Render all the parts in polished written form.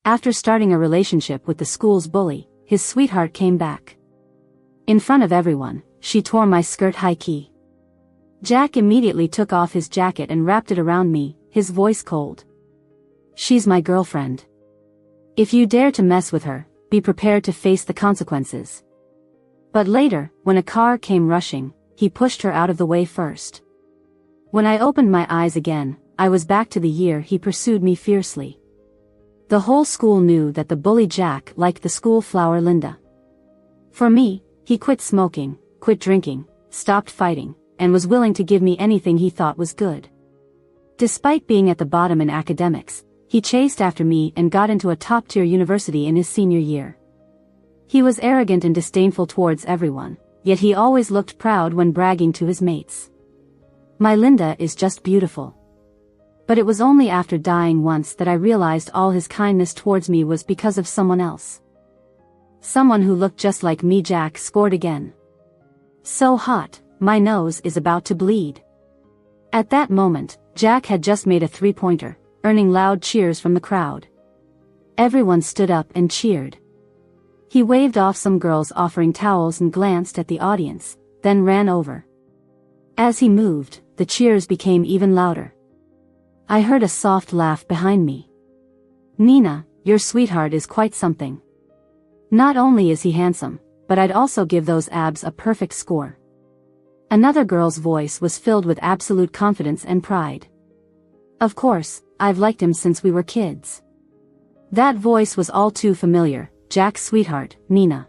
After starting a relationship with the school's bully, his sweetheart came back. In front of everyone, she tore my skirt high-key. Jack immediately took off his jacket and wrapped it around me, his voice cold. "She's my girlfriend. If you dare to mess with her, be prepared to face the consequences." But later, when a car came rushing, he pushed her out of the way first. When I opened my eyes again, I was back to the year he pursued me fiercely. The whole school knew that the bully Jack liked the school flower Linda. For me, he quit smoking, quit drinking, stopped fighting, and was willing to give me anything he thought was good. Despite being at the bottom in academics, he chased after me and got into a top-tier university in his senior year. He was arrogant and disdainful towards everyone, yet he always looked proud when bragging to his mates. "My Linda is just beautiful." But it was only after dying once that I realized all his kindness towards me was because of someone else. Someone who looked just like me. Jack scored again. So hot, my nose is about to bleed. At that moment, Jack had just made a three-pointer, earning loud cheers from the crowd. Everyone stood up and cheered. He waved off some girls offering towels and glanced at the audience, then ran over. As he moved, the cheers became even louder. I heard a soft laugh behind me. "Nina, your sweetheart is quite something. Not only is he handsome, but I'd also give those abs a perfect score." Another girl's voice was filled with absolute confidence and pride. "Of course, I've liked him since we were kids." That voice was all too familiar, Jack's sweetheart, Nina.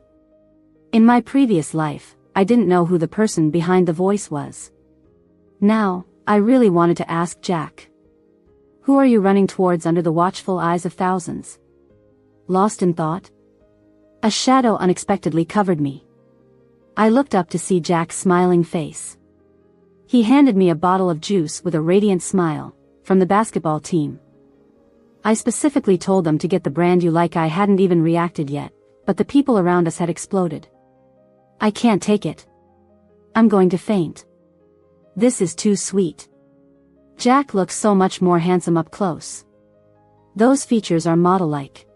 In my previous life, I didn't know who the person behind the voice was. Now, I really wanted to ask Jack. "Who are you running towards under the watchful eyes of thousands?" Lost in thought? A shadow unexpectedly covered me. I looked up to see Jack's smiling face. He handed me a bottle of juice with a radiant smile, from the basketball team. I specifically told them to get the brand you like. I hadn't even reacted yet, but the people around us had exploded. "I can't take it. I'm going to faint. This is too sweet. Jack looks so much more handsome up close. Those features are model-like.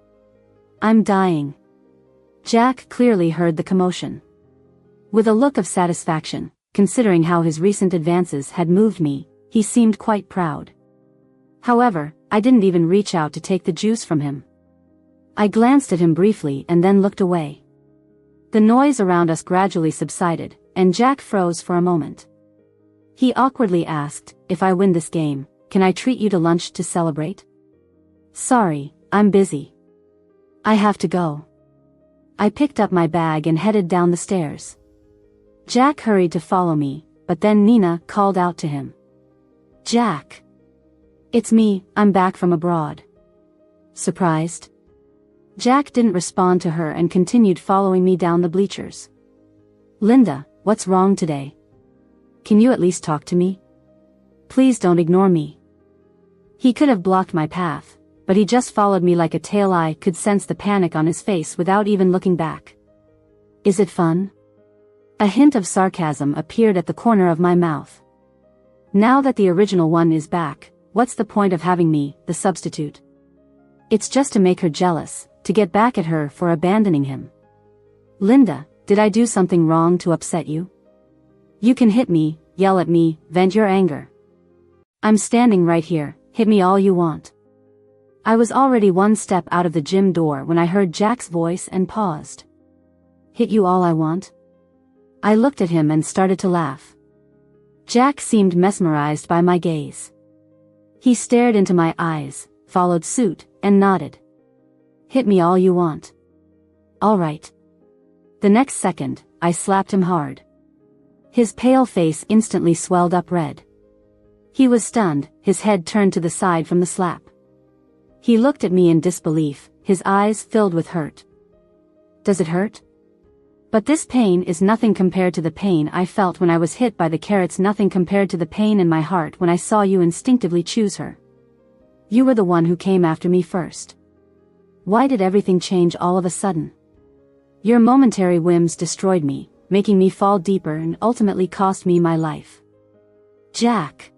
I'm dying." Jack clearly heard the commotion. With a look of satisfaction, considering how his recent advances had moved me, he seemed quite proud. However, I didn't even reach out to take the juice from him. I glanced at him briefly and then looked away. The noise around us gradually subsided, and Jack froze for a moment. He awkwardly asked, "If I win this game, can I treat you to lunch to celebrate?" "Sorry, I'm busy. I have to go." I picked up my bag and headed down the stairs. Jack hurried to follow me, but then Nina called out to him. "Jack. It's me, I'm back from abroad." Surprised? Jack didn't respond to her and continued following me down the bleachers. "Linda, what's wrong today? Can you at least talk to me? Please don't ignore me." He could have blocked my path, but he just followed me like a tail. I could sense the panic on his face without even looking back. "Is it fun?" A hint of sarcasm appeared at the corner of my mouth. "Now that the original one is back, what's the point of having me, the substitute? It's just to make her jealous, to get back at her for abandoning him." "Linda, did I do something wrong to upset you? You can hit me, yell at me, vent your anger. I'm standing right here, hit me all you want." I was already one step out of the gym door when I heard Jack's voice and paused. "Hit you all I want?" I looked at him and started to laugh. Jack seemed mesmerized by my gaze. He stared into my eyes, followed suit, and nodded. "Hit me all you want." "All right." The next second, I slapped him hard. His pale face instantly swelled up red. He was stunned, his head turned to the side from the slap. He looked at me in disbelief, his eyes filled with hurt. "Does it hurt?" "But this pain is nothing compared to the pain I felt when I was hit by the carrots, nothing compared to the pain in my heart when I saw you instinctively choose her. You were the one who came after me first. Why did everything change all of a sudden? Your momentary whims destroyed me, making me fall deeper and ultimately cost me my life." "Jack."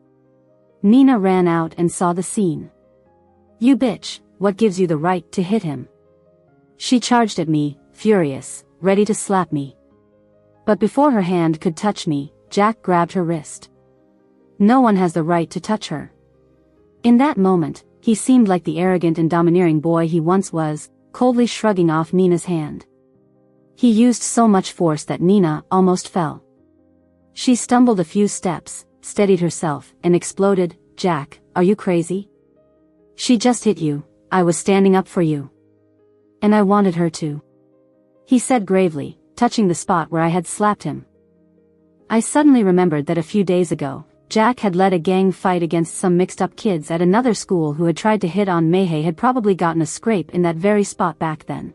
Nina ran out and saw the scene. "You bitch, what gives you the right to hit him?" She charged at me, furious, ready to slap me. But before her hand could touch me, Jack grabbed her wrist. No one has the right to touch her. In that moment, he seemed like the arrogant and domineering boy he once was, coldly shrugging off Nina's hand. He used so much force that Nina almost fell. She stumbled a few steps, steadied herself, and exploded, "Jack, are you crazy? She just hit you. I was standing up for you. And I wanted her to," he said gravely, touching the spot where I had slapped him. I suddenly remembered that a few days ago, Jack had led a gang fight against some mixed-up kids at another school who had tried to hit on Mayhay had probably gotten a scrape in that very spot back then.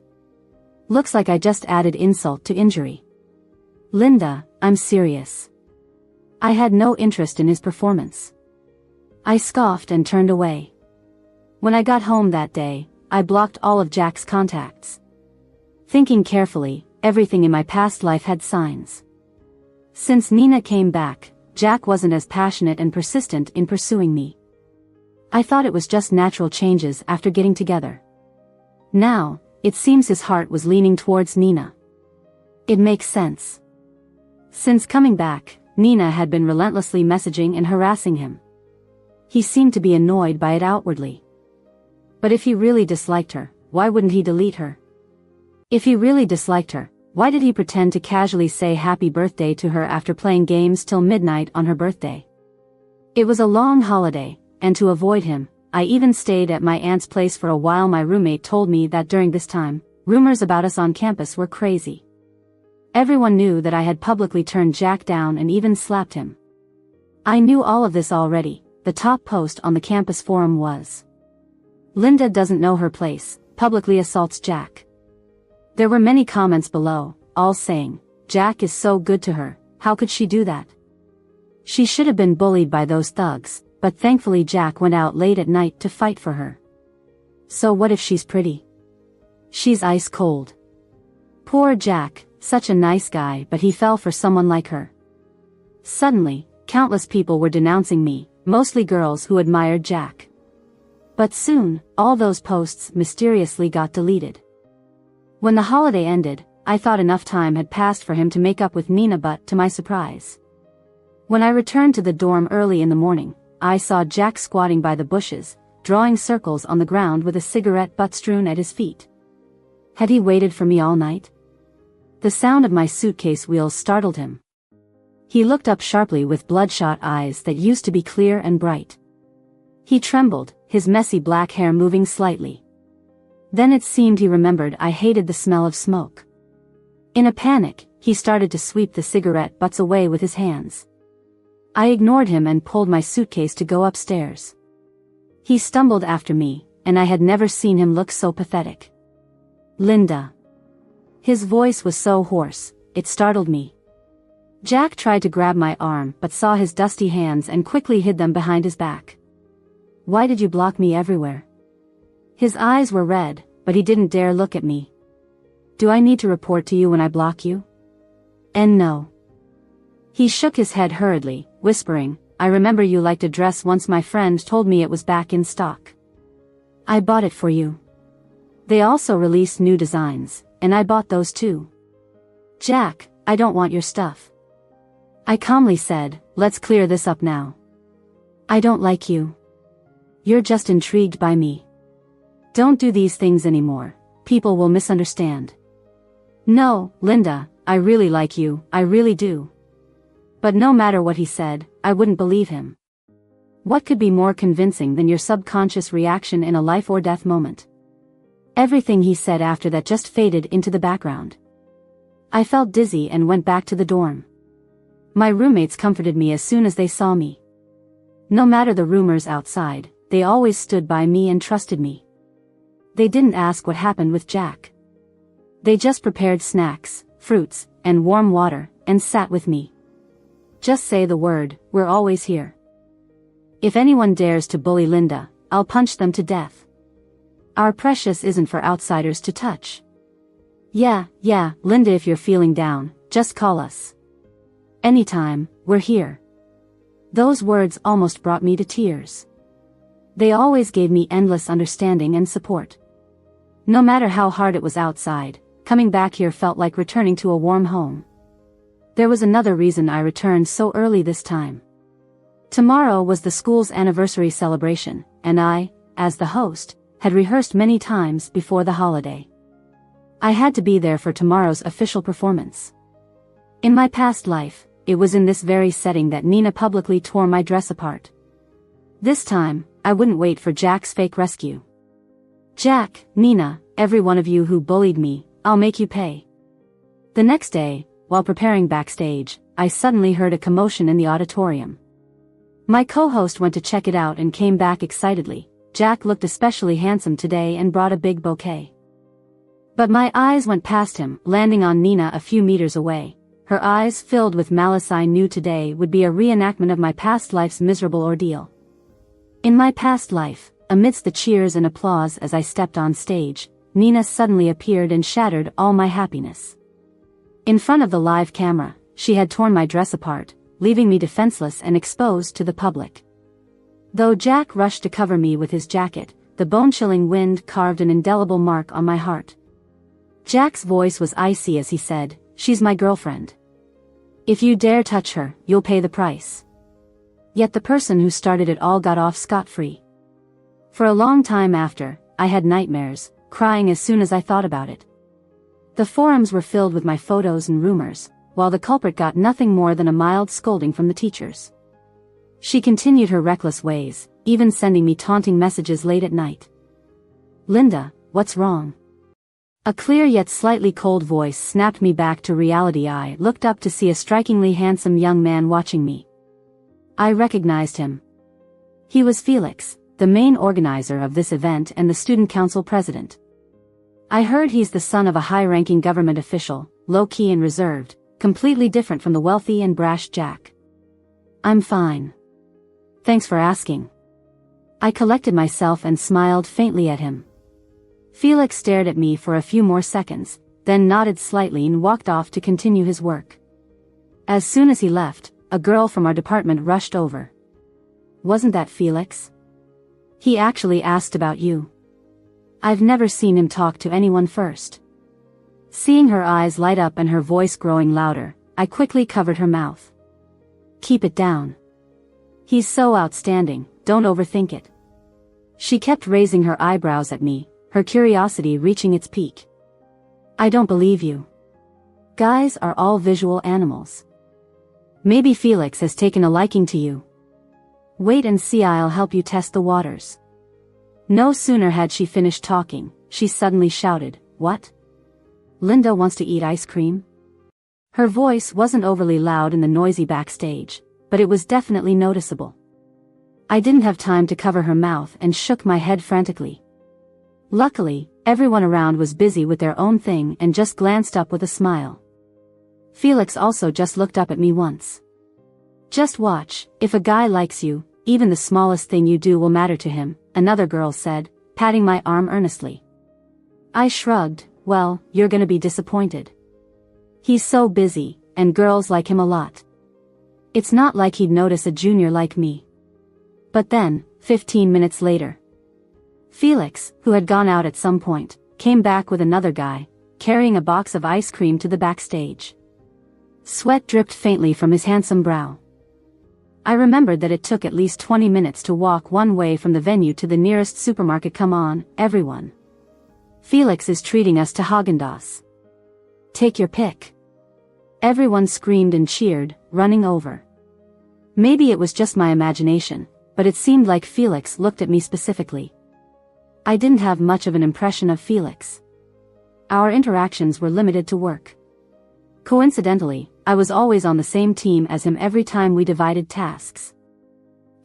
Looks like I just added insult to injury. "Linda, I'm serious." I had no interest in his performance. I scoffed and turned away. When I got home that day, I blocked all of Jack's contacts. Thinking carefully, everything in my past life had signs. Since Nina came back, Jack wasn't as passionate and persistent in pursuing me. I thought it was just natural changes after getting together. Now, it seems his heart was leaning towards Nina. It makes sense. Since coming back, Nina had been relentlessly messaging and harassing him. He seemed to be annoyed by it outwardly. But if he really disliked her, why wouldn't he delete her? If he really disliked her, why did he pretend to casually say happy birthday to her after playing games till midnight on her birthday? It was a long holiday, and to avoid him, I even stayed at my aunt's place for a while. My roommate told me that during this time, rumors about us on campus were crazy. Everyone knew that I had publicly turned Jack down and even slapped him. I knew all of this already. The top post on the campus forum was, "Linda doesn't know her place, publicly assaults Jack." There were many comments below, all saying, "Jack is so good to her, how could she do that? She should have been bullied by those thugs," but thankfully Jack went out late at night to fight for her. So what if she's pretty? She's ice cold. Poor Jack, such a nice guy, but he fell for someone like her. Suddenly, countless people were denouncing me, mostly girls who admired Jack. But soon, all those posts mysteriously got deleted. When the holiday ended, I thought enough time had passed for him to make up with Nina, but to my surprise, when I returned to the dorm early in the morning, I saw Jack squatting by the bushes, drawing circles on the ground with a cigarette butt strewn at his feet. Had he waited for me all night? The sound of my suitcase wheels startled him. He looked up sharply with bloodshot eyes that used to be clear and bright. He trembled, his messy black hair moving slightly. Then it seemed he remembered I hated the smell of smoke. In a panic, he started to sweep the cigarette butts away with his hands. I ignored him and pulled my suitcase to go upstairs. He stumbled after me, and I had never seen him look so pathetic. "Linda." His voice was so hoarse, it startled me. Jack tried to grab my arm but saw his dusty hands and quickly hid them behind his back. "Why did you block me everywhere?" His eyes were red, but he didn't dare look at me. "Do I need to report to you when I block you?" "And no." He shook his head hurriedly, whispering, "I remember you liked a dress once. My friend told me it was back in stock. I bought it for you. They also released new designs, and I bought those too." "Jack, I don't want your stuff." I calmly said, "Let's clear this up now. I don't like you. You're just intrigued by me. Don't do these things anymore, people will misunderstand." "No, Linda, I really like you, I really do." But no matter what he said, I wouldn't believe him. What could be more convincing than your subconscious reaction in a life or death moment? Everything he said after that just faded into the background. I felt dizzy and went back to the dorm. My roommates comforted me as soon as they saw me. No matter the rumors outside, they always stood by me and trusted me. They didn't ask what happened with Jack. They just prepared snacks, fruits, and warm water, and sat with me. "Just say the word, we're always here. If anyone dares to bully Linda, I'll punch them to death. Our precious isn't for outsiders to touch. Yeah, Linda, if you're feeling down, just call us. Anytime, we're here." Those words almost brought me to tears. They always gave me endless understanding and support. No matter how hard it was outside, coming back here felt like returning to a warm home. There was another reason I returned so early this time. Tomorrow was the school's anniversary celebration, and I, as the host, had rehearsed many times before the holiday. I had to be there for tomorrow's official performance. In my past life, it was in this very setting that Nina publicly tore my dress apart. This time, I wouldn't wait for Jack's fake rescue. Jack, Nina, every one of you who bullied me, I'll make you pay. The next day, while preparing backstage, I suddenly heard a commotion in the auditorium. My co-host went to check it out and came back excitedly. Jack looked especially handsome today and brought a big bouquet. But my eyes went past him, landing on Nina a few meters away. Her eyes filled with malice. I knew today would be a reenactment of my past life's miserable ordeal. In my past life, amidst the cheers and applause as I stepped on stage, Nina suddenly appeared and shattered all my happiness. In front of the live camera, she had torn my dress apart, leaving me defenseless and exposed to the public. Though Jack rushed to cover me with his jacket, the bone-chilling wind carved an indelible mark on my heart. Jack's voice was icy as he said, "She's my girlfriend. If you dare touch her, you'll pay the price." Yet the person who started it all got off scot-free. For a long time after, I had nightmares, crying as soon as I thought about it. The forums were filled with my photos and rumors, while the culprit got nothing more than a mild scolding from the teachers. She continued her reckless ways, even sending me taunting messages late at night. "Linda, what's wrong?" A clear yet slightly cold voice snapped me back to reality. I looked up to see a strikingly handsome young man watching me. I recognized him. He was Felix, the main organizer of this event and the student council president. I heard he's the son of a high-ranking government official, low-key and reserved, completely different from the wealthy and brash Jack. "I'm fine. Thanks for asking." I collected myself and smiled faintly at him. Felix stared at me for a few more seconds, then nodded slightly and walked off to continue his work. As soon as he left, a girl from our department rushed over. "Wasn't that Felix? He actually asked about you." I've never seen him talk to anyone first. Seeing her eyes light up and her voice growing louder, I quickly covered her mouth. "Keep it down. He's so outstanding, don't overthink it." She kept raising her eyebrows at me, her curiosity reaching its peak. "I don't believe you. Guys are all visual animals. Maybe Felix has taken a liking to you. Wait and see, I'll help you test the waters." No sooner had she finished talking, she suddenly shouted, "What? Linda wants to eat ice cream?" Her voice wasn't overly loud in the noisy backstage, but it was definitely noticeable. I didn't have time to cover her mouth and shook my head frantically. Luckily, everyone around was busy with their own thing and just glanced up with a smile. Felix also just looked up at me once. "Just watch, if a guy likes you, even the smallest thing you do will matter to him," another girl said, patting my arm earnestly. I shrugged. "Well, you're gonna be disappointed. He's so busy, and girls like him a lot. It's not like he'd notice a junior like me." But then, 15 minutes later, Felix, who had gone out at some point, came back with another guy, carrying a box of ice cream to the backstage. Sweat dripped faintly from his handsome brow. I remembered that it took at least 20 minutes to walk one way from the venue to the nearest supermarket. "Come on, everyone. Felix is treating us to Haagen-Dazs. Take your pick." Everyone screamed and cheered, running over. Maybe it was just my imagination, but it seemed like Felix looked at me specifically. I didn't have much of an impression of Felix. Our interactions were limited to work. Coincidentally, I was always on the same team as him every time we divided tasks.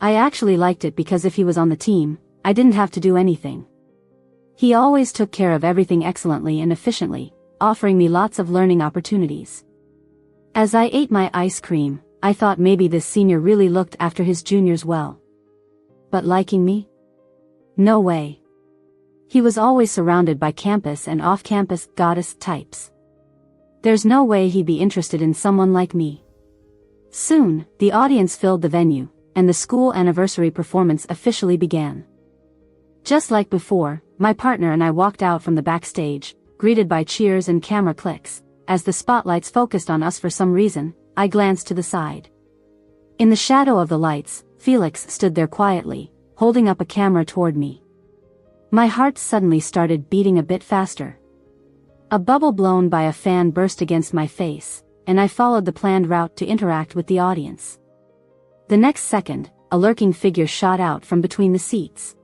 I actually liked it because if he was on the team, I didn't have to do anything. He always took care of everything excellently and efficiently, offering me lots of learning opportunities. As I ate my ice cream, I thought maybe this senior really looked after his juniors well. But liking me? No way. He was always surrounded by campus and off-campus goddess types. There's no way he'd be interested in someone like me. Soon, the audience filled the venue, and the school anniversary performance officially began. Just like before, my partner and I walked out from the backstage, greeted by cheers and camera clicks. As the spotlights focused on us for some reason, I glanced to the side. In the shadow of the lights, Felix stood there quietly, holding up a camera toward me. My heart suddenly started beating a bit faster. A bubble blown by a fan burst against my face, and I followed the planned route to interact with the audience. The next second, a lurking figure shot out from between the seats.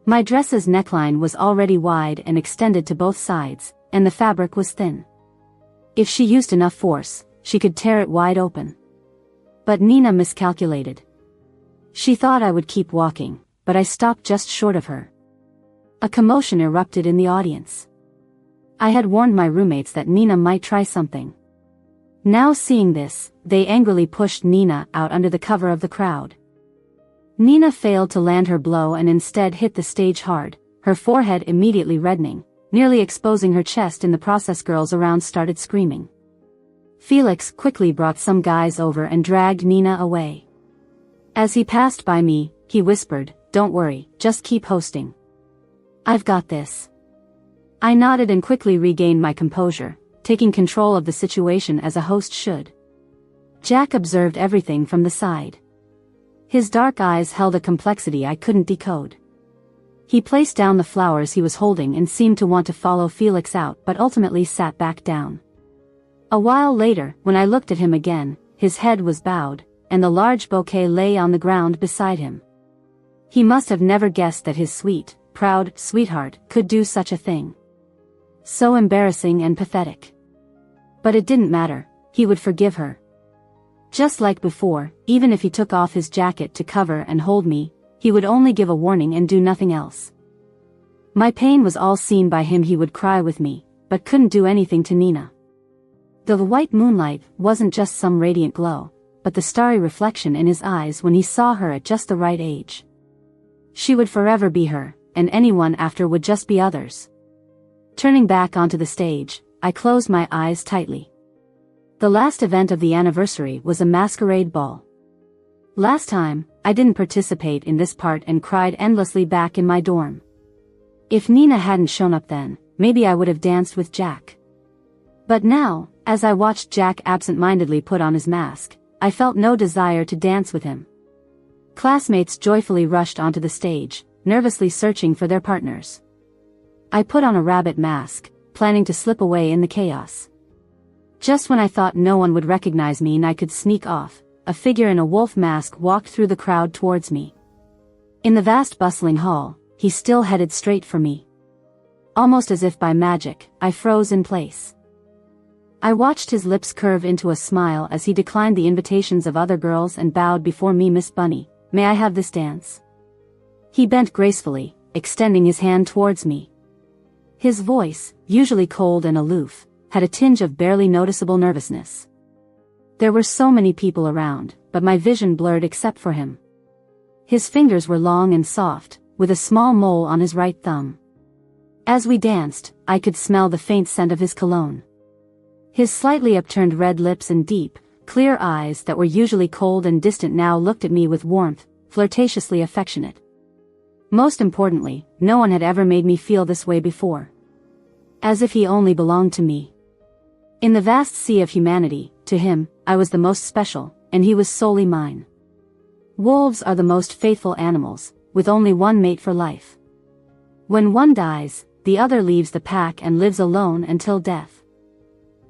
My dress's neckline was already wide and extended to both sides, and the fabric was thin. If she used enough force, she could tear it wide open. But Nina miscalculated. She thought I would keep walking, but I stopped just short of her. A commotion erupted in the audience. I had warned my roommates that Nina might try something. Now seeing this, they angrily pushed Nina out under the cover of the crowd. Nina failed to land her blow and instead hit the stage hard, her forehead immediately reddening, nearly exposing her chest. In the process, girls around started screaming. Felix quickly brought some guys over and dragged Nina away. As he passed by me, he whispered, "Don't worry, just keep hosting. I've got this." I nodded and quickly regained my composure, taking control of the situation as a host should. Jack observed everything from the side. His dark eyes held a complexity I couldn't decode. He placed down the flowers he was holding and seemed to want to follow Felix out, but ultimately sat back down. A while later, when I looked at him again, his head was bowed, and the large bouquet lay on the ground beside him. He must have never guessed that his sweet, proud sweetheart could do such a thing. So embarrassing and pathetic. But it didn't matter, he would forgive her. Just like before, even if he took off his jacket to cover and hold me, he would only give a warning and do nothing else. My pain was all seen by him. He would cry with me, but couldn't do anything to Nina. The white moonlight wasn't just some radiant glow, but the starry reflection in his eyes when he saw her at just the right age. She would forever be her, and anyone after would just be others. Turning back onto the stage, I closed my eyes tightly. The last event of the anniversary was a masquerade ball. Last time, I didn't participate in this part and cried endlessly back in my dorm. If Nina hadn't shown up then, maybe I would have danced with Jack. But now, as I watched Jack absent-mindedly put on his mask, I felt no desire to dance with him. Classmates joyfully rushed onto the stage, nervously searching for their partners. I put on a rabbit mask, planning to slip away in the chaos. Just when I thought no one would recognize me and I could sneak off, a figure in a wolf mask walked through the crowd towards me. In the vast bustling hall, he still headed straight for me. Almost as if by magic, I froze in place. I watched his lips curve into a smile as he declined the invitations of other girls and bowed before me. "Miss Bunny, may I have this dance?" He bent gracefully, extending his hand towards me. His voice, usually cold and aloof, had a tinge of barely noticeable nervousness. There were so many people around, but my vision blurred except for him. His fingers were long and soft, with a small mole on his right thumb. As we danced, I could smell the faint scent of his cologne. His slightly upturned red lips and deep, clear eyes that were usually cold and distant now looked at me with warmth, flirtatiously affectionate. Most importantly, no one had ever made me feel this way before. As if he only belonged to me. In the vast sea of humanity, to him, I was the most special, and he was solely mine. Wolves are the most faithful animals, with only one mate for life. When one dies, the other leaves the pack and lives alone until death.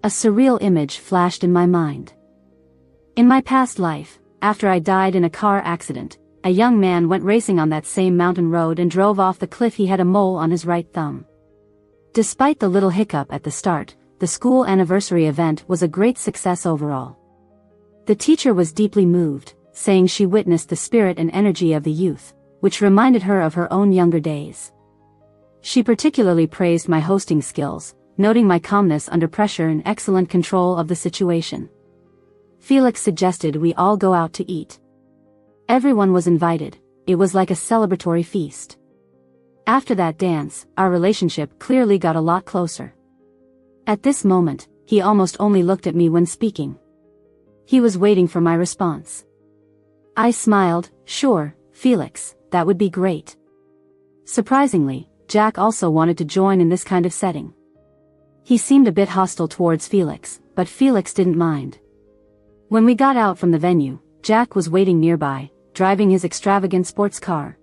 A surreal image flashed in my mind. In my past life, after I died in a car accident, a young man went racing on that same mountain road and drove off the cliff. He had a mole on his right thumb. Despite the little hiccup at the start, the school anniversary event was a great success overall. The teacher was deeply moved, saying she witnessed the spirit and energy of the youth, which reminded her of her own younger days. She particularly praised my hosting skills, noting my calmness under pressure and excellent control of the situation. Felix suggested we all go out to eat. Everyone was invited. It was like a celebratory feast. After that dance, our relationship clearly got a lot closer. At this moment, he almost only looked at me when speaking. He was waiting for my response. I smiled, "Sure, Felix, that would be great." Surprisingly, Jack also wanted to join in this kind of setting. He seemed a bit hostile towards Felix, but Felix didn't mind. When we got out from the venue, Jack was waiting nearby, driving his extravagant sports car.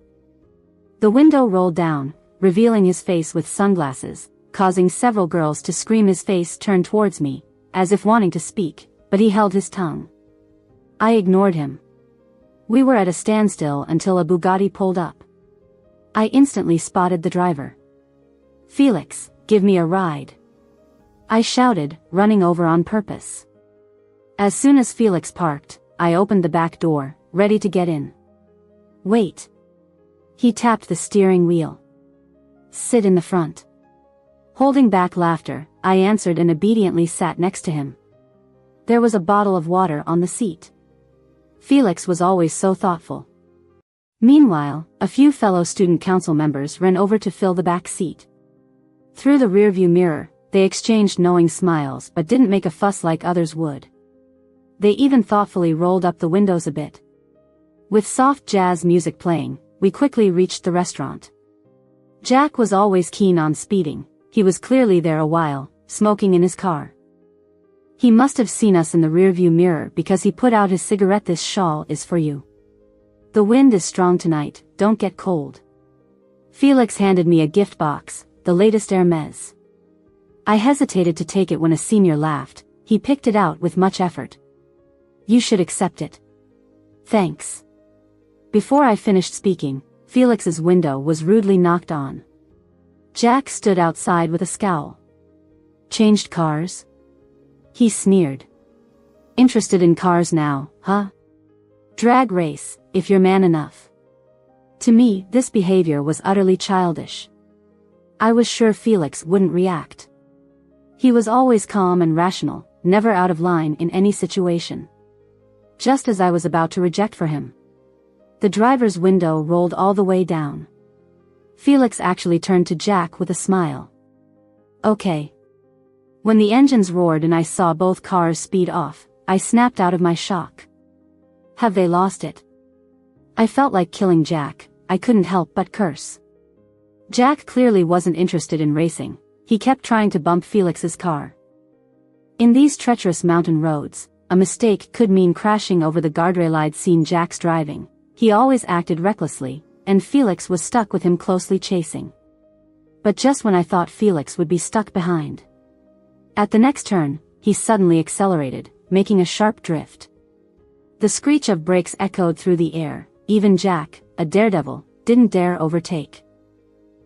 The window rolled down, revealing his face with sunglasses, causing several girls to scream. His face turned towards me, as if wanting to speak, but he held his tongue. I ignored him. We were at a standstill until a Bugatti pulled up. I instantly spotted the driver. "Felix, give me a ride," I shouted, running over on purpose. As soon as Felix parked, I opened the back door, ready to get in. "Wait." He tapped the steering wheel. "Sit in the front." Holding back laughter, I answered and obediently sat next to him. There was a bottle of water on the seat. Felix was always so thoughtful. Meanwhile, a few fellow student council members ran over to fill the back seat. Through the rearview mirror, they exchanged knowing smiles but didn't make a fuss like others would. They even thoughtfully rolled up the windows a bit. With soft jazz music playing, we quickly reached the restaurant. Jack was always keen on speeding. He was clearly there a while, smoking in his car. He must have seen us in the rearview mirror because he put out his cigarette. "This shawl is for you. The wind is strong tonight, don't get cold." Felix handed me a gift box, the latest Hermes. I hesitated to take it when a senior laughed. He picked it out with much effort. "You should accept it." "Thanks." Before I finished speaking, Felix's window was rudely knocked on. Jack stood outside with a scowl. "Changed cars?" he sneered. "Interested in cars now, huh? Drag race, if you're man enough." To me, this behavior was utterly childish. I was sure Felix wouldn't react. He was always calm and rational, never out of line in any situation. Just as I was about to reject for him, the driver's window rolled all the way down. Felix actually turned to Jack with a smile. "Okay." When the engines roared and I saw both cars speed off, I snapped out of my shock. Have they lost it? I felt like killing Jack. I couldn't help but curse. Jack clearly wasn't interested in racing. He kept trying to bump Felix's car. In these treacherous mountain roads, a mistake could mean crashing over the guardrail. I'd seen Jack's driving. He always acted recklessly, and Felix was stuck with him closely chasing. But just when I thought Felix would be stuck behind, at the next turn, he suddenly accelerated, making a sharp drift. The screech of brakes echoed through the air. Even Jack, a daredevil, didn't dare overtake.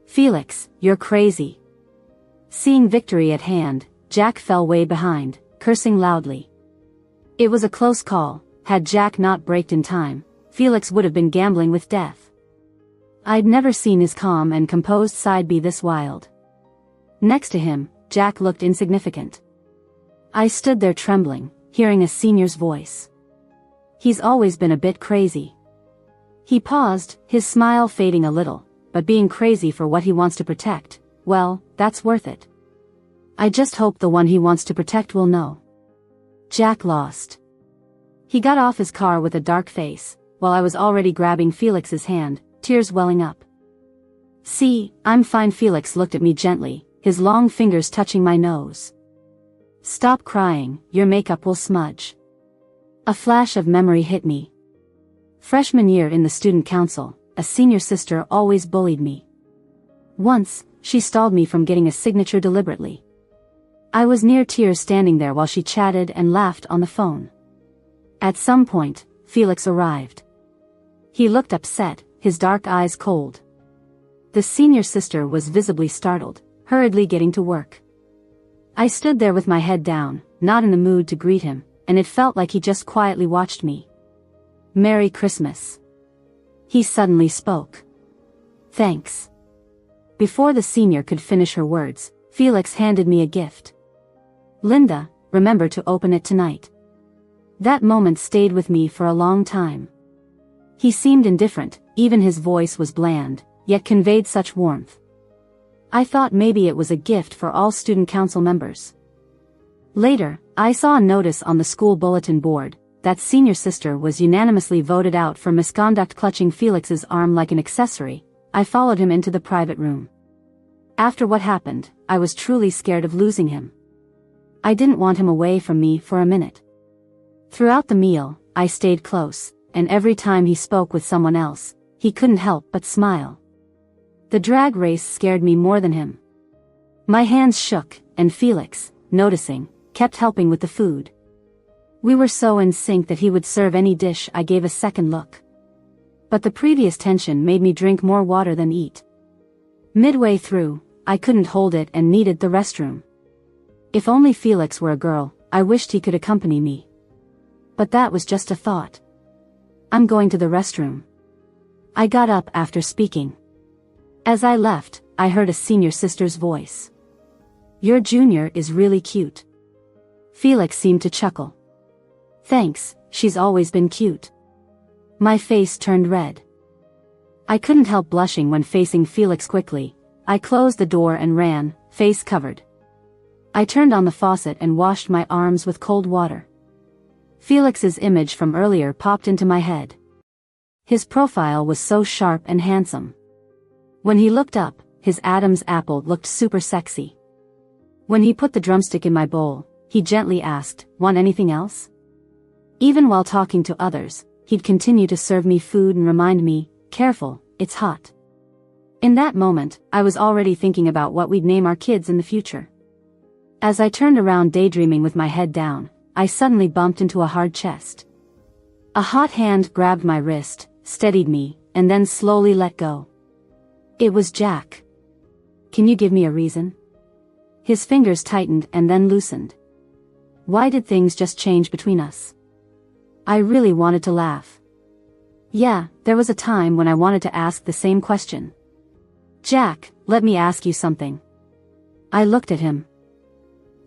"Felix, you're crazy." Seeing victory at hand, Jack fell way behind, cursing loudly. It was a close call. Had Jack not braked in time, Felix would have been gambling with death. I'd never seen his calm and composed side be this wild. Next to him, Jack looked insignificant. I stood there trembling, hearing a senior's voice. "He's always been a bit crazy." He paused, his smile fading a little, "but being crazy for what he wants to protect, well, that's worth it. I just hope the one he wants to protect will know." Jack lost. He got off his car with a dark face, while I was already grabbing Felix's hand, tears welling up. "See, I'm fine." Felix looked at me gently, his long fingers touching my nose. "Stop crying, your makeup will smudge." A flash of memory hit me. Freshman year in the student council, a senior sister always bullied me. Once, she stalled me from getting a signature deliberately. I was near tears standing there while she chatted and laughed on the phone. At some point, Felix arrived. He looked upset, his dark eyes cold. The senior sister was visibly startled, hurriedly getting to work. I stood there with my head down, not in the mood to greet him, and it felt like he just quietly watched me. "Merry Christmas." He suddenly spoke. "Thanks." Before the senior could finish her words, Felix handed me a gift. "Linda, remember to open it tonight." That moment stayed with me for a long time. He seemed indifferent, even his voice was bland, yet conveyed such warmth. I thought maybe it was a gift for all student council members. Later, I saw a notice on the school bulletin board that senior sister was unanimously voted out for misconduct. Clutching Felix's arm like an accessory, I followed him into the private room. After what happened, I was truly scared of losing him. I didn't want him away from me for a minute. Throughout the meal, I stayed close, and every time he spoke with someone else, he couldn't help but smile. The drag race scared me more than him. My hands shook, and Felix, noticing, kept helping with the food. We were so in sync that he would serve any dish I gave a second look. But the previous tension made me drink more water than eat. Midway through, I couldn't hold it and needed the restroom. If only Felix were a girl, I wished he could accompany me. But that was just a thought. I'm going to the restroom. I got up after speaking. As I left, I heard a senior sister's voice. Your junior is really cute. Felix seemed to chuckle. Thanks, she's always been cute. My face turned red. I couldn't help blushing when facing Felix quickly. I closed the door and ran, face covered. I turned on the faucet and washed my arms with cold water. Felix's image from earlier popped into my head. His profile was so sharp and handsome. When he looked up, his Adam's apple looked super sexy. When he put the drumstick in my bowl, he gently asked, "Want anything else?" Even while talking to others, he'd continue to serve me food and remind me, "Careful, it's hot." In that moment, I was already thinking about what we'd name our kids in the future. As I turned around daydreaming with my head down, I suddenly bumped into a hard chest. A hot hand grabbed my wrist, steadied me, and then slowly let go. It was Jack. Can you give me a reason? His fingers tightened and then loosened. Why did things just change between us? I really wanted to laugh. Yeah, there was a time when I wanted to ask the same question. Jack, let me ask you something. I looked at him.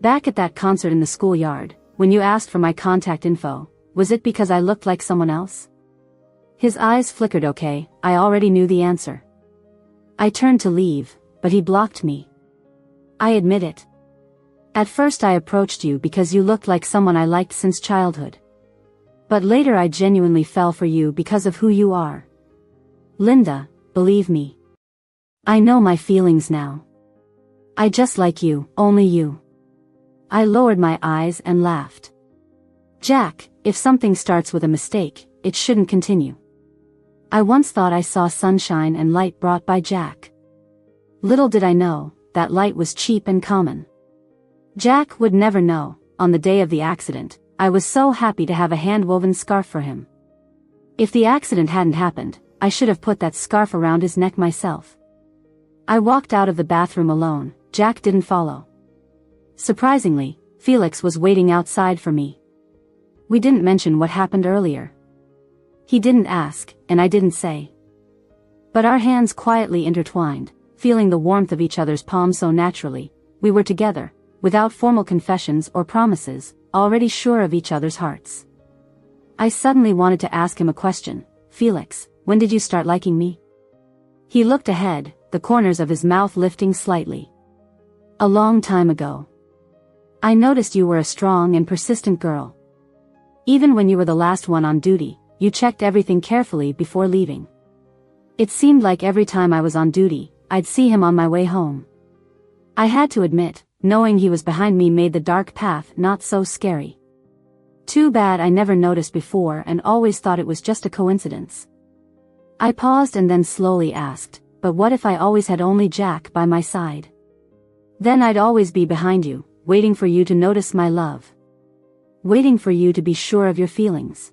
Back at that concert in the schoolyard, when you asked for my contact info, was it because I looked like someone else? His eyes flickered. Okay, I already knew the answer. I turned to leave, but he blocked me. I admit it. At first I approached you because you looked like someone I liked since childhood. But later I genuinely fell for you because of who you are. Linda, believe me. I know my feelings now. I just like you, only you. I lowered my eyes and laughed. Jack, if something starts with a mistake, it shouldn't continue. I once thought I saw sunshine and light brought by Jack. Little did I know, that light was cheap and common. Jack would never know. On the day of the accident, I was so happy to have a hand-woven scarf for him. If the accident hadn't happened, I should have put that scarf around his neck myself. I walked out of the bathroom alone. Jack didn't follow. Surprisingly, Felix was waiting outside for me. We didn't mention what happened earlier. He didn't ask, and I didn't say. But our hands quietly intertwined, feeling the warmth of each other's palms so naturally. We were together, without formal confessions or promises, already sure of each other's hearts. I suddenly wanted to ask him a question. Felix, when did you start liking me? He looked ahead, the corners of his mouth lifting slightly. A long time ago. I noticed you were a strong and persistent girl. Even when you were the last one on duty, you checked everything carefully before leaving. It seemed like every time I was on duty, I'd see him on my way home. I had to admit, knowing he was behind me made the dark path not so scary. Too bad I never noticed before and always thought it was just a coincidence. I paused and then slowly asked, but what if I always had only Jack by my side? Then I'd always be behind you, waiting for you to notice my love. Waiting for you to be sure of your feelings.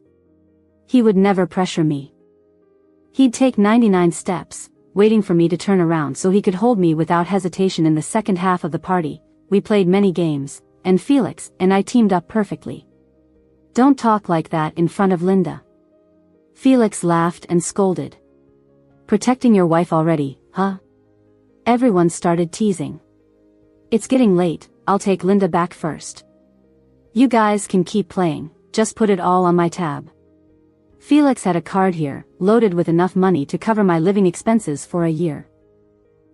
He would never pressure me. He'd take 99 steps, waiting for me to turn around so he could hold me without hesitation. In the second half of the party, we played many games, and Felix and I teamed up perfectly. Don't talk like that in front of Linda. Felix laughed and scolded. Protecting your wife already, huh? Everyone started teasing. It's getting late, I'll take Linda back first. You guys can keep playing, just put it all on my tab. Felix had a card here, loaded with enough money to cover my living expenses for a year.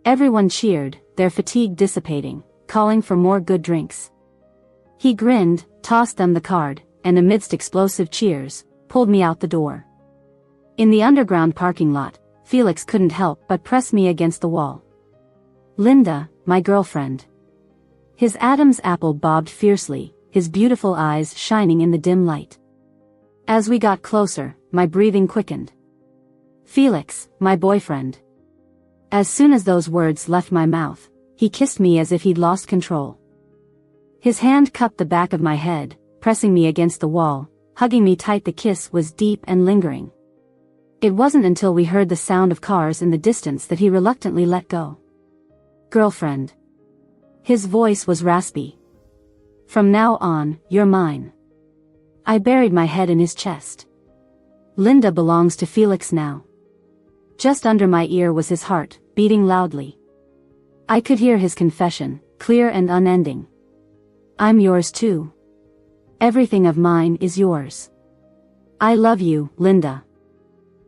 Everyone cheered, their fatigue dissipating, calling for more good drinks. He grinned, tossed them the card, and amidst explosive cheers, pulled me out the door. In the underground parking lot, Felix couldn't help but press me against the wall. Linda, my girlfriend. His Adam's apple bobbed fiercely, his beautiful eyes shining in the dim light. As we got closer, my breathing quickened. Felix, my boyfriend. As soon as those words left my mouth, he kissed me as if he'd lost control. His hand cupped the back of my head, pressing me against the wall, hugging me tight. The kiss was deep and lingering. It wasn't until we heard the sound of cars in the distance that he reluctantly let go. Girlfriend. His voice was raspy. From now on, you're mine. I buried my head in his chest. Linda belongs to Felix now. Just under my ear was his heart, beating loudly. I could hear his confession, clear and unending. I'm yours too. Everything of mine is yours. I love you, Linda.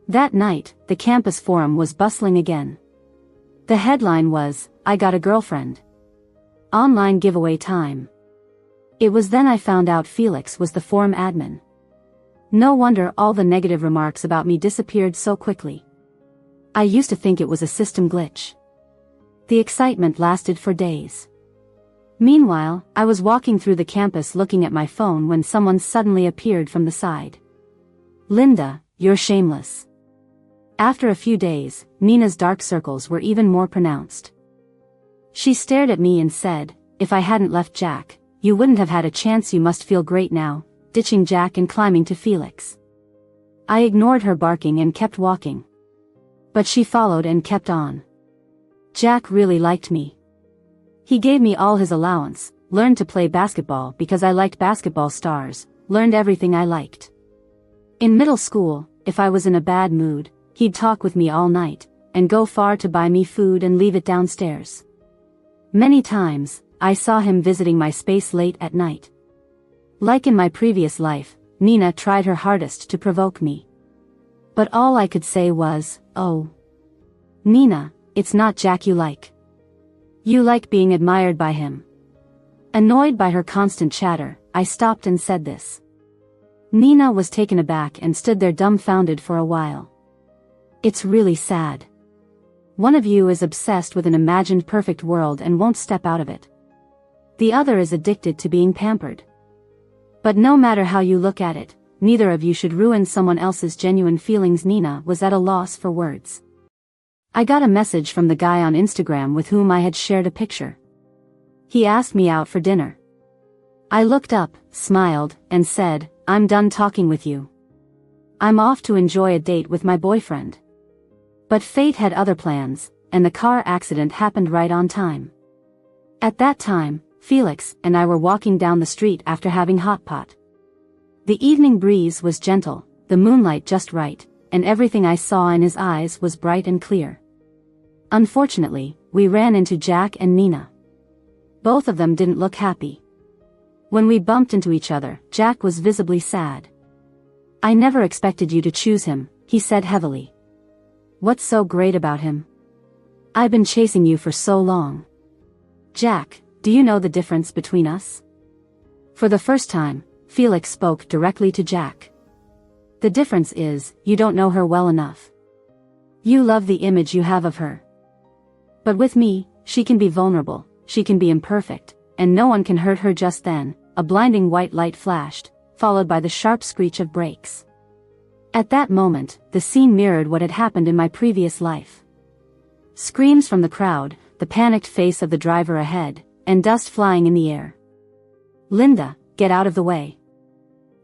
That night, the campus forum was bustling again. The headline was, I got a girlfriend. Online giveaway time. It was then I found out Felix was the forum admin. No wonder all the negative remarks about me disappeared so quickly. I used to think it was a system glitch. The excitement lasted for days. Meanwhile, I was walking through the campus looking at my phone when someone suddenly appeared from the side. Linda, you're shameless. After a few days, Nina's dark circles were even more pronounced. She stared at me and said, if I hadn't left Jack, you wouldn't have had a chance. You must feel great now, ditching Jack and climbing to Felix. I ignored her barking and kept walking. But she followed and kept on. Jack really liked me. He gave me all his allowance, learned to play basketball because I liked basketball stars, learned everything I liked. In middle school, if I was in a bad mood, he'd talk with me all night, and go far to buy me food and leave it downstairs. Many times, I saw him visiting my space late at night. Like in my previous life, Nina tried her hardest to provoke me. But all I could say was, oh. Nina, it's not Jack you like. You like being admired by him. Annoyed by her constant chatter, I stopped and said this. Nina was taken aback and stood there dumbfounded for a while. It's really sad. One of you is obsessed with an imagined perfect world and won't step out of it. The other is addicted to being pampered. But no matter how you look at it, neither of you should ruin someone else's genuine feelings. Nina was at a loss for words. I got a message from the guy on Instagram with whom I had shared a picture. He asked me out for dinner. I looked up, smiled, and said, I'm done talking with you. I'm off to enjoy a date with my boyfriend. But fate had other plans, and the car accident happened right on time. At that time, Felix and I were walking down the street after having hot pot. The evening breeze was gentle, the moonlight just right, and everything I saw in his eyes was bright and clear. Unfortunately, we ran into Jack and Nina. Both of them didn't look happy. When we bumped into each other, Jack was visibly sad. I never expected you to choose him, he said heavily. What's so great about him? I've been chasing you for so long. Jack, do you know the difference between us? For the first time, Felix spoke directly to Jack. The difference is, you don't know her well enough. You love the image you have of her. But with me, she can be vulnerable, she can be imperfect, and no one can hurt her. Just then, a blinding white light flashed, followed by the sharp screech of brakes. At that moment, the scene mirrored what had happened in my previous life. Screams from the crowd, the panicked face of the driver ahead, and dust flying in the air. Linda, get out of the way.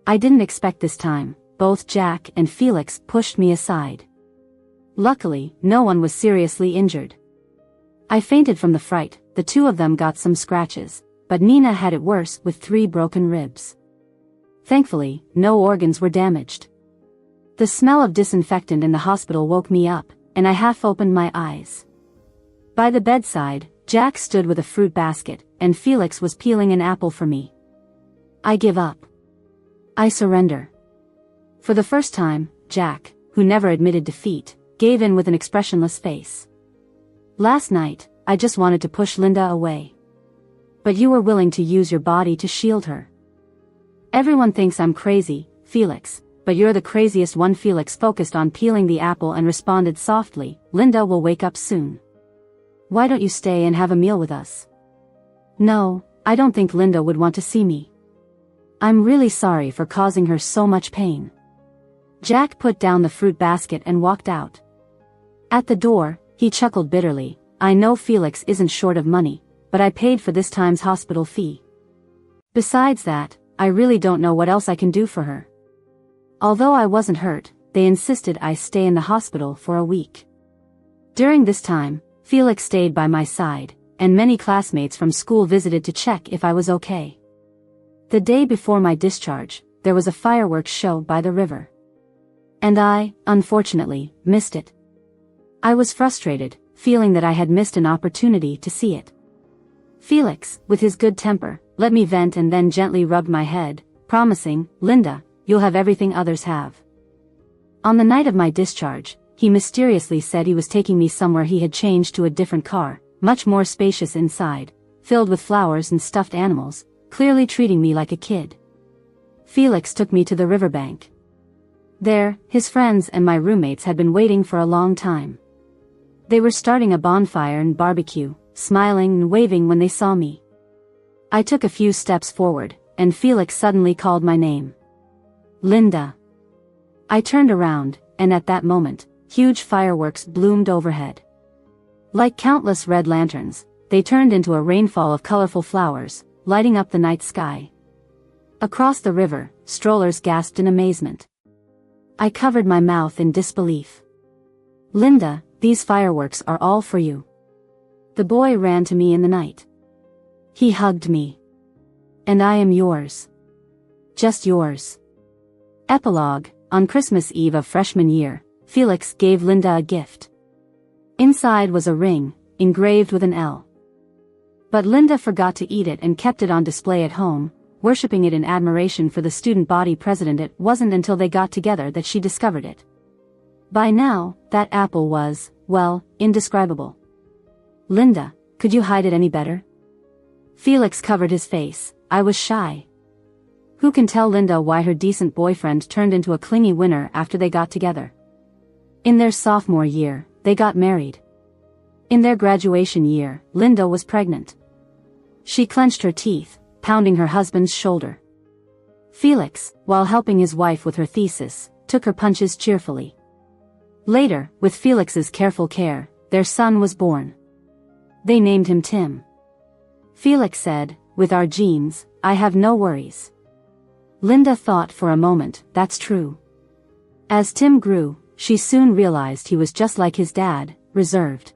I didn't expect this time. Both Jack and Felix pushed me aside. Luckily, no one was seriously injured. I fainted from the fright. The two of them got some scratches, but Nina had it worse with 3 broken ribs. Thankfully, no organs were damaged. The smell of disinfectant in the hospital woke me up, and I half opened my eyes. By the bedside, Jack stood with a fruit basket, and Felix was peeling an apple for me. I give up. I surrender. For the first time, Jack, who never admitted defeat, gave in with an expressionless face. Last night, I just wanted to push Linda away. But you were willing to use your body to shield her. Everyone thinks I'm crazy, Felix, but you're the craziest one." Felix focused on peeling the apple and responded softly, "Linda will wake up soon. Why don't you stay and have a meal with us?" "No, I don't think Linda would want to see me. I'm really sorry for causing her so much pain." Jack put down the fruit basket and walked out. At the door, he chuckled bitterly. "I know Felix isn't short of money, but I paid for this time's hospital fee. Besides that, I really don't know what else I can do for her." Although I wasn't hurt, they insisted I stay in the hospital for a week. During this time, Felix stayed by my side, and many classmates from school visited to check if I was okay. The day before my discharge, there was a fireworks show by the river. And I, unfortunately, missed it. I was frustrated, feeling that I had missed an opportunity to see it. Felix, with his good temper, let me vent and then gently rubbed my head, promising, "Linda, you'll have everything others have." On the night of my discharge, he mysteriously said he was taking me somewhere. He had changed to a different car, much more spacious inside, filled with flowers and stuffed animals, clearly treating me like a kid. Felix took me to the riverbank. There, his friends and my roommates had been waiting for a long time. They were starting a bonfire and barbecue, smiling and waving when they saw me. I took a few steps forward, and Felix suddenly called my name. "Linda." I turned around, and at that moment, huge fireworks bloomed overhead. Like countless red lanterns, they turned into a rainfall of colorful flowers, lighting up the night sky. Across the river, strollers gasped in amazement. I covered my mouth in disbelief. "Linda, these fireworks are all for you." The boy ran to me in the night. He hugged me. "And I am yours. Just yours." Epilogue. On Christmas Eve of freshman year, Felix gave Linda a gift. Inside was a ring, engraved with an L. But Linda forgot to eat it and kept it on display at home, worshipping it in admiration for the student body president. It wasn't until they got together that she discovered it. By now, that apple was, well, indescribable. "Linda, could you hide it any better?" Felix covered his face. I was shy. Who can tell Linda why her decent boyfriend turned into a clingy winner after they got together? In their sophomore year, they got married. In their graduation year, Linda was pregnant. She clenched her teeth, pounding her husband's shoulder. Felix, while helping his wife with her thesis, took her punches cheerfully. Later, with Felix's careful care, their son was born. They named him Tim. Felix said, "With our genes, I have no worries." Linda thought for a moment, that's true. As Tim grew, she soon realized he was just like his dad, reserved.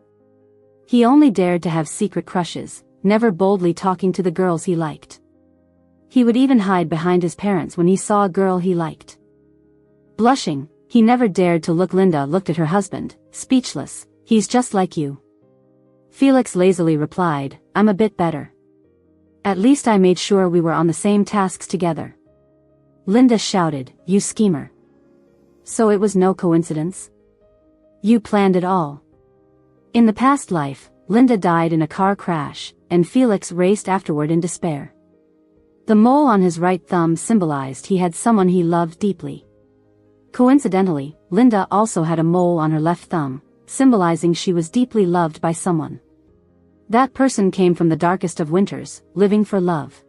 He only dared to have secret crushes, never boldly talking to the girls he liked. He would even hide behind his parents when he saw a girl he liked. Blushing, he never dared to look. Linda looked at her husband, speechless. "He's just like you." Felix lazily replied, "I'm a bit better. At least I made sure we were on the same tasks together." Linda shouted, "You schemer. So it was no coincidence? You planned it all." In the past life, Linda died in a car crash, and Felix raced afterward in despair. The mole on his right thumb symbolized he had someone he loved deeply. Coincidentally, Linda also had a mole on her left thumb, symbolizing she was deeply loved by someone. That person came from the darkest of winters, living for love.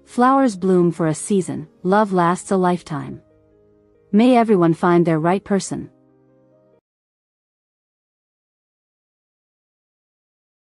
Flowers bloom for a season, love lasts a lifetime. May everyone find their right person.